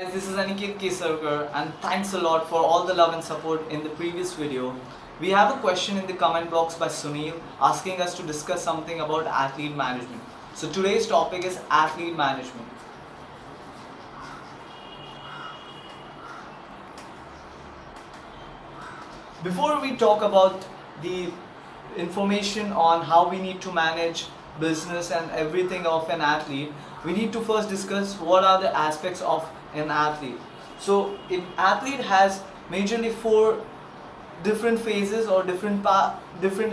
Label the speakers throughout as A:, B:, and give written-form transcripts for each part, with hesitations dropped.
A: Guys, this is Aniketh Kesarkar and thanks a lot for all the love and support in the previous video. We have a question in the comment box by Sunil asking us to discuss something about athlete management. So today's topic is athlete management. Before we talk about the information on how we need to manage business and everything of an athlete, we need to first discuss what are the aspects of an athlete. So an athlete has majorly four different phases or different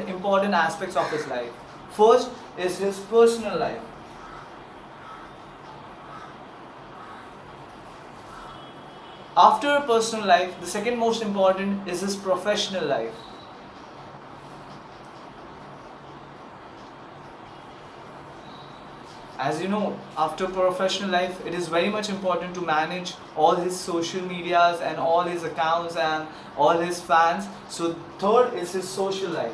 A: important aspects of his life. First is his personal life. After a personal life, the second most important is his professional life. As you know, after professional life, it is very much important to manage all his social medias and all his accounts and all his fans. So third is his social life.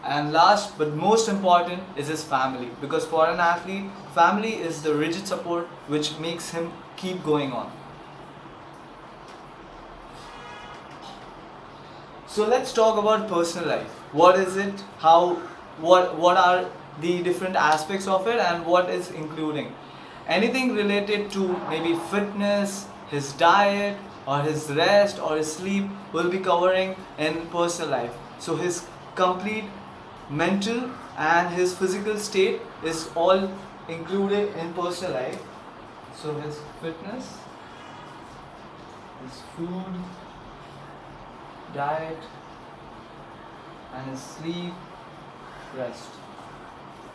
A: And last but most important is his family, because for an athlete, family is the rigid support which makes him keep going on. So let's talk about personal life. What is it? How? What are the different aspects of it, and what is including? Anything related to maybe fitness, his diet, or his rest, or his sleep will be covering in personal life. So his complete mental and his physical state is all included in personal life. So his fitness, his food, diet, and his sleep, rest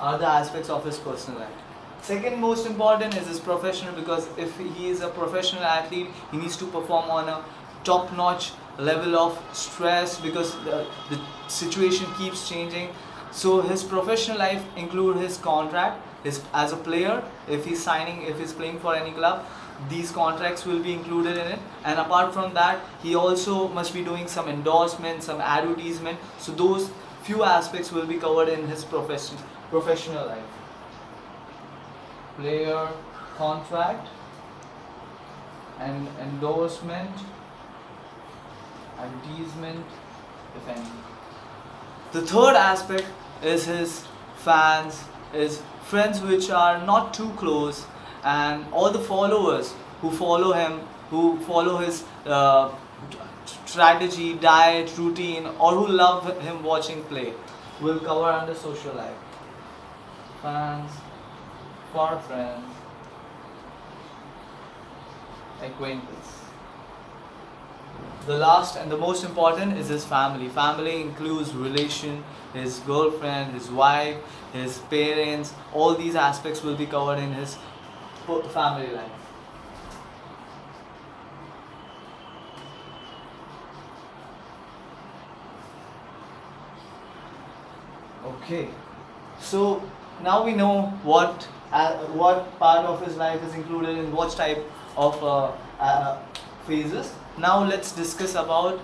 A: are the aspects of his personal life. Second most important is his professional, because if he is a professional athlete, he needs to perform on a top-notch level of stress, because the situation keeps changing. So his professional life include his contract, his as a player, if he's playing for any club, these contracts will be included in it. And apart from that, he also must be doing some endorsement, some advertisement. So those few aspects will be covered in his professional life. Player, contract, and endorsement, advertisement, if any. The third aspect is his fans, his friends which are not too close, and all the followers who follow him, who follow his strategy, diet, routine, or who love him watching play, will cover under social life. Fans, for friends, acquaintance. The last and the most important is his family. Family includes relation, his girlfriend, his wife, his parents. All these aspects will be covered in his family life. Okay, so now we know what part of his life is included in what type of phases. Now let's discuss about.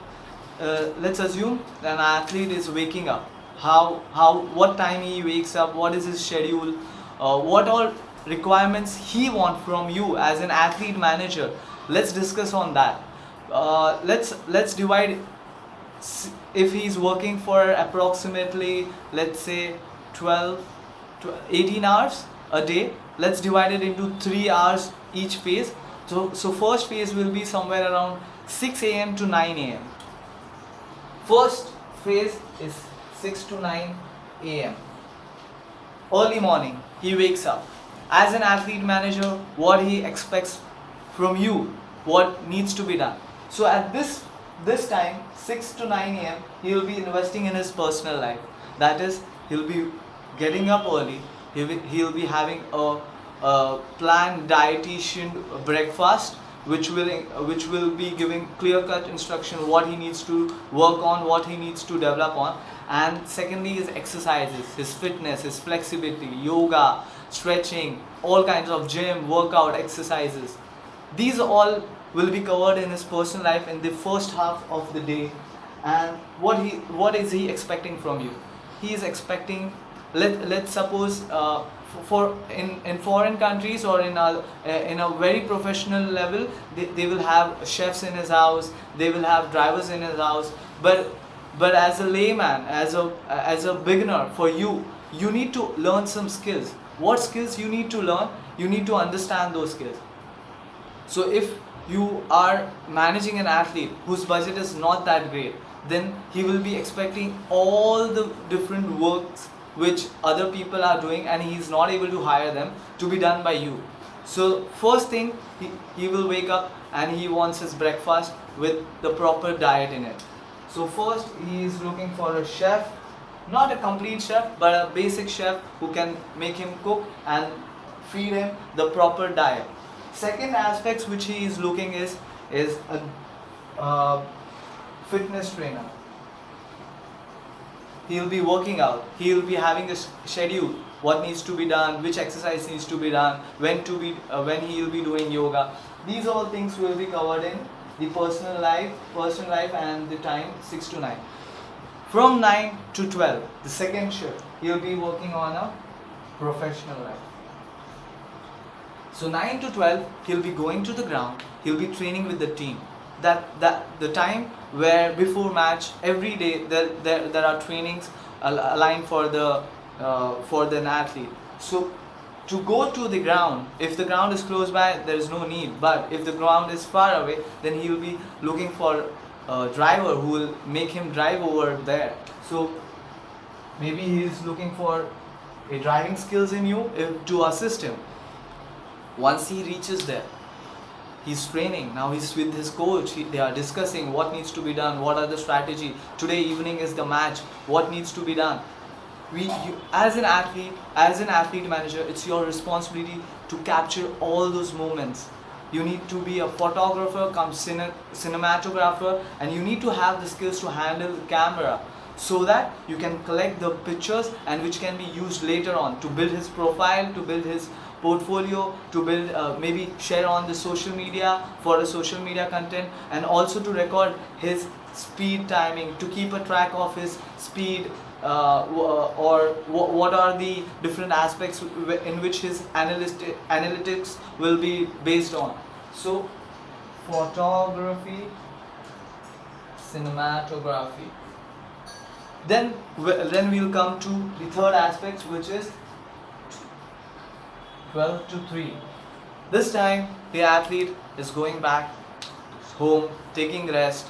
A: Let's assume that an athlete is waking up. What time he wakes up? What is his schedule? What all requirements he want from you as an athlete manager? Let's discuss on that. Let's divide. If he's working for approximately, let's say 12 to 18 hours a day, let's divide it into 3 hours each phase. So first phase will be somewhere around 6 a.m. to 9 a.m. First phase is 6 to 9 a.m. Early morning, he wakes up. As an athlete manager, what he expects from you, what needs to be done. So at this time, 6 to 9 a.m., he will be investing in his personal life. That is, he'll be getting up early. He'll be having a planned dietitian breakfast, which will be giving clear-cut instruction what he needs to work on, what he needs to develop on. And secondly, his exercises, his fitness, his flexibility, yoga, stretching, all kinds of gym, workout, exercises. These all will be covered in his personal life in the first half of the day. And what is he expecting from you? He is expecting, let's suppose in foreign countries or in a very professional level, they will have chefs in his house, they will have drivers in his house, but as a layman, as a beginner, for you need to learn some skills. What skills you need to learn? You need to understand those skills. So if you are managing an athlete whose budget is not that great, then he will be expecting all the different works which other people are doing, and he is not able to hire them to be done by you. So first thing, he will wake up and he wants his breakfast with the proper diet in it. So first he is looking for a chef, not a complete chef, but a basic chef who can make him cook and feed him the proper diet. Second aspects which he is looking is a fitness trainer. He will be working out, he will be having a schedule, what needs to be done, which exercise needs to be done, when he will be doing yoga. These all things will be covered in the personal life and the time 6 to 9. From 9 to 12, the second shift, he will be working on a professional life. So 9 to 12, he'll be going to the ground, he'll be training with the team. That the time where before match, every day there are trainings aligned for an athlete. So to go to the ground, if the ground is close by, there is no need. But if the ground is far away, then he will be looking for a driver who will make him drive over there. So maybe he is looking for a driving skills in you to assist him. Once he reaches there, he's training, now he's with his coach, they are discussing what needs to be done, what are the strategy, today evening is the match, what needs to be done. As an athlete manager, it's your responsibility to capture all those moments. You need to be a photographer, cinematographer, and you need to have the skills to handle the camera, so that you can collect the pictures and which can be used later on to build his profile, to build his portfolio, to build maybe share on the social media for a social media content, and also to record his speed timing, to keep a track of his speed, or what are the different aspects in which his analytics will be based on. So photography, cinematography. Then we'll come to the third aspect, which is 12 to 3. This time the athlete is going back home, taking rest,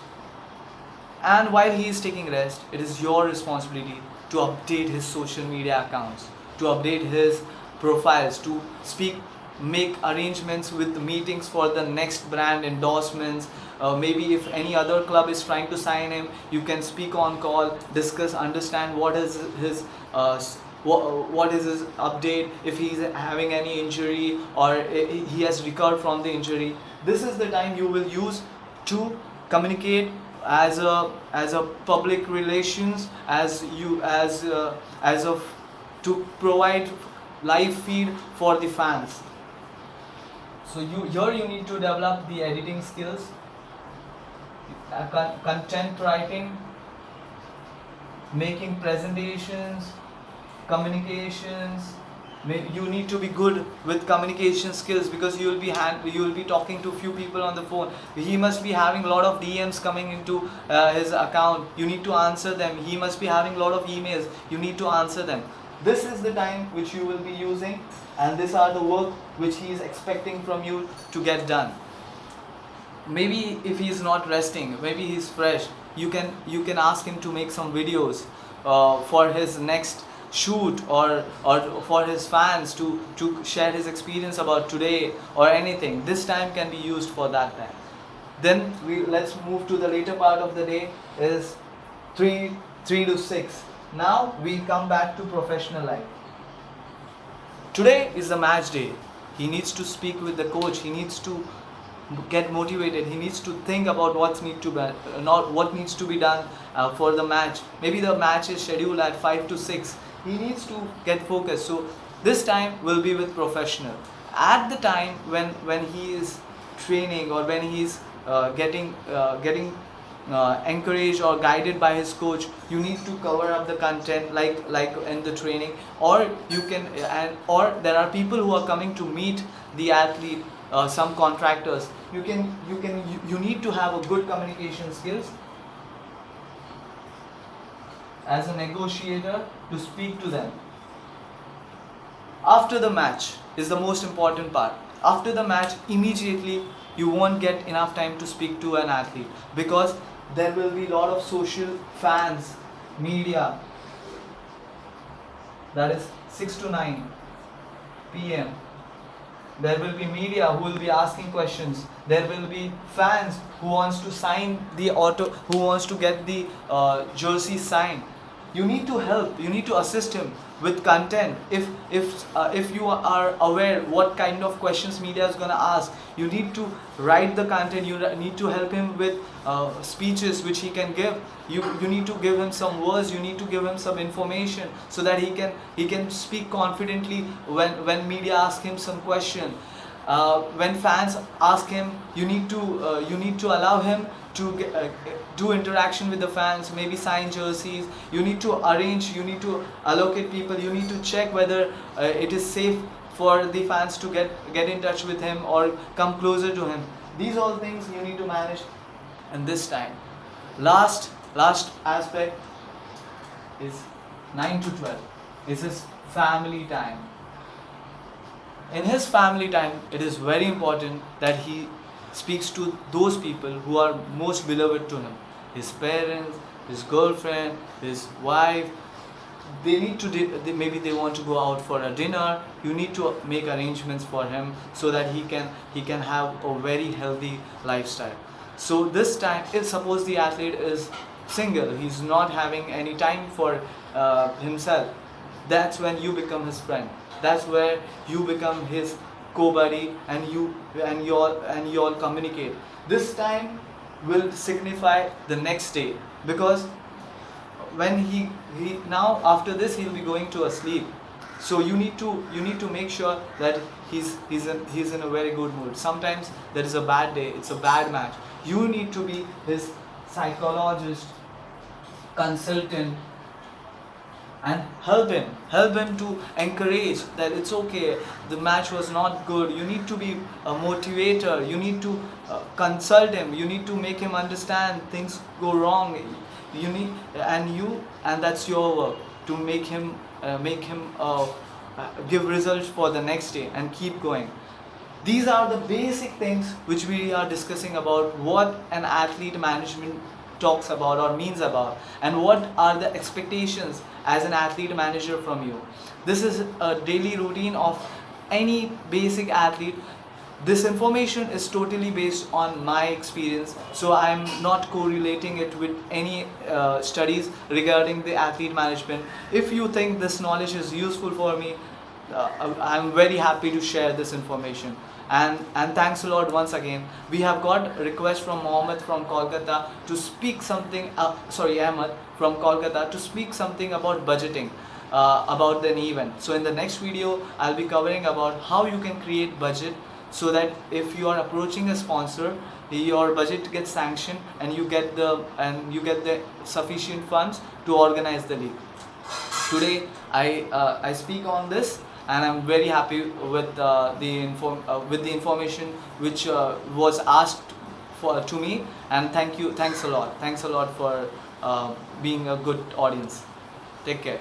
A: and while he is taking rest, it is your responsibility to update his social media accounts, to update his profiles, to make arrangements with meetings for the next brand endorsements. Maybe if any other club is trying to sign him, you can speak on call, discuss, understand what is his update, if he is having any injury or he has recovered from the injury. This is the time you will use to communicate as a public relations, to provide live feed for the fans. So you need to develop the editing skills, content writing, making presentations, communications. You need to be good with communication skills, because you will be talking to few people on the phone. He must be having a lot of DMs coming into his account, you need to answer them. He must be having a lot of emails, you need to answer them. This is the time which you will be using, and these are the work which he is expecting from you to get done. Maybe if he is not resting, maybe he is fresh, you can ask him to make some videos for his next shoot, or for his fans to share his experience about today or anything. This time can be used for that time. Then let's move to the later part of the day, is 3 to 6. Now we come back to professional life. Today is the match day. He needs to speak with the coach, he needs to get motivated, he needs to think about what needs to be done for the match. Maybe the match is scheduled at 5 to 6. He needs to get focused. So this time will be with professional. At the time when he is training, or when he is getting encouraged or guided by his coach, you need to cover up the content like in the training, or you can or there are people who are coming to meet the athlete, some contractors. You need to have a good communication skills as a negotiator to speak to them. After the match is the most important part. After the match, immediately you won't get enough time to speak to an athlete, because there will be a lot of social fans, media. That is 6 to 9 p.m. There will be media who will be asking questions. There will be fans who wants to sign the who wants to get the jersey signed. You need to help. You need to assist him with content. If you are aware what kind of questions media is gonna ask, you need to write the content. You need to help him with speeches which he can give. You need to give him some words. You need to give him some information so that he can speak confidently when media ask him some question. When fans ask him, you need to allow him to do interaction with the fans, maybe sign jerseys. You need to arrange, you need to allocate people, you need to check whether it is safe for the fans to get in touch with him or come closer to him. These all things you need to manage in this time. Last aspect is 9 to 12. This is family time. In his family time, it is very important that he speaks to those people who are most beloved to him. His parents, his girlfriend, his wife. They need to, maybe they want to go out for a dinner. You need to make arrangements for him so that he can have a very healthy lifestyle. So this time, if suppose the athlete is single, he's not having any time for himself, that's when you become his friend. That's where you become his co-buddy, and you all communicate. This time will signify the next day, because when he now after this he'll be going to a sleep. So you need to make sure that he's in a very good mood. Sometimes there is a bad day, it's a bad match. You need to be his psychologist, consultant, and help him to encourage that it's okay, the match was not good. You need to be a motivator. You need to consult him. You need to make him understand things go wrong. And that's your work to make him give results for the next day and keep going. These are the basic things which we are discussing about what an athlete management talks about or means about, and what are the expectations as an athlete manager from you. This is a daily routine of any basic athlete. This information is totally based on my experience, so I'm not correlating it with any studies regarding the athlete management. If you think this knowledge is useful for me, I'm very happy to share this information. And thanks a lot once again. We have got a request from Mohammed from Kolkata to speak something, Ahmed from Kolkata to speak something about budgeting, about an event. So in the next video, I'll be covering about how you can create budget so that if you are approaching a sponsor, your budget gets sanctioned and you get the sufficient funds to organize the league. Today, I speak on this, and I'm very happy with the information which was asked to me. And thanks a lot for being a good audience. Take care.